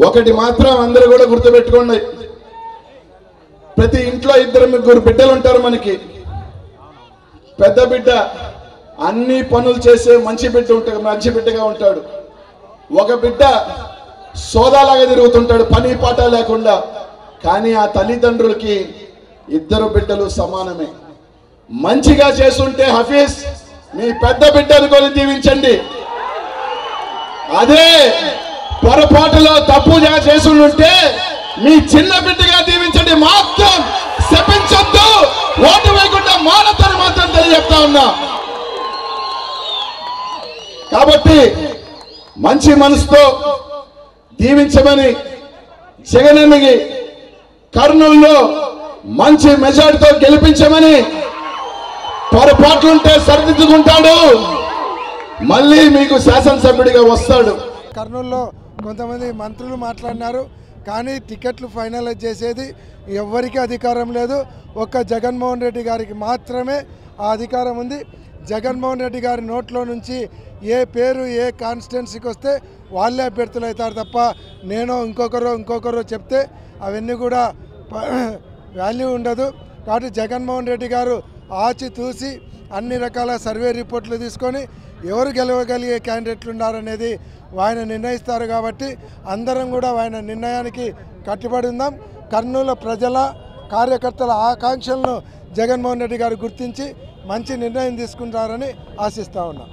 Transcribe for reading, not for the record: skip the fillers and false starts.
ఒకటి మాత్రం అందరూ కూడా గుర్తుపెట్టుకోండి, ప్రతి ఇంట్లో 2-3 బిడ్డలు ఉంటారు మనకి. పెద్ద బిడ్డ అన్ని పనులు చేసే మంచి బిడ్డగా ఉంటాడు. ఒక బిడ్డ సోదాలాగా తిరుగుతుంటాడు, పని పాట లేకుండా. కానీ ఆ తల్లిదండ్రులకి 2 బిడ్డలు సమానమే. మంచిగా చేస్తుంటే హఫీజ్ మీ పెద్ద బిడ్డ అనుకొని దీవించండి. అదే పొరపాటులో తప్పు చేసుంటే మీ చిన్న బిడ్డగా దీవించండి. మాత్రం శపించొద్దు, ఓటు వేయకుండా మానతని మాత్రం తెలియజెప్తా ఉన్నా. కాబట్టి మంచి మనసుతో దీవించమని, జగనన్నకి కర్నూలులో మంచి మెజార్టీతో గెలిపించమని, పొరపాట్లుంటే సరిదిద్దుకుంటాడు, మళ్ళీ మీకు శాసనసభ్యుడిగా వస్తాడు. కర్నూలులో కొంతమంది మంత్రులు మాట్లాడినారు, కానీ టికెట్లు ఫైనలైజ్ చేసేది ఎవరికి అధికారం లేదు. ఒక్క జగన్మోహన్ రెడ్డి గారికి మాత్రమే ఆ అధికారం ఉంది. జగన్మోహన్ రెడ్డి గారి నోట్లో నుంచి ఏ పేరు ఏ కాన్స్టిట్యున్సీకి వస్తే వాళ్ళే అభ్యర్థులు అవుతారు తప్ప నేను ఇంకొకరు చెప్తే అవన్నీ కూడా వాల్యూ ఉండదు. కాబట్టి జగన్మోహన్ రెడ్డి గారు ఆచితూసి అన్ని రకాల సర్వే రిపోర్ట్లు తీసుకొని ఎవరు గెలవగలిగే క్యాండిడేట్లు ఉన్నారనేది ఆయన నిర్ణయిస్తారు. కాబట్టి అందరం కూడా ఆయన నిర్ణయానికి కట్టుబడి ఉందాం. కర్నూలు ప్రజల కార్యకర్తల ఆకాంక్షలను జగన్మోహన్ రెడ్డి గారు గుర్తించి మంచి నిర్ణయం తీసుకుంటారని ఆశిస్తూ ఉన్నాం.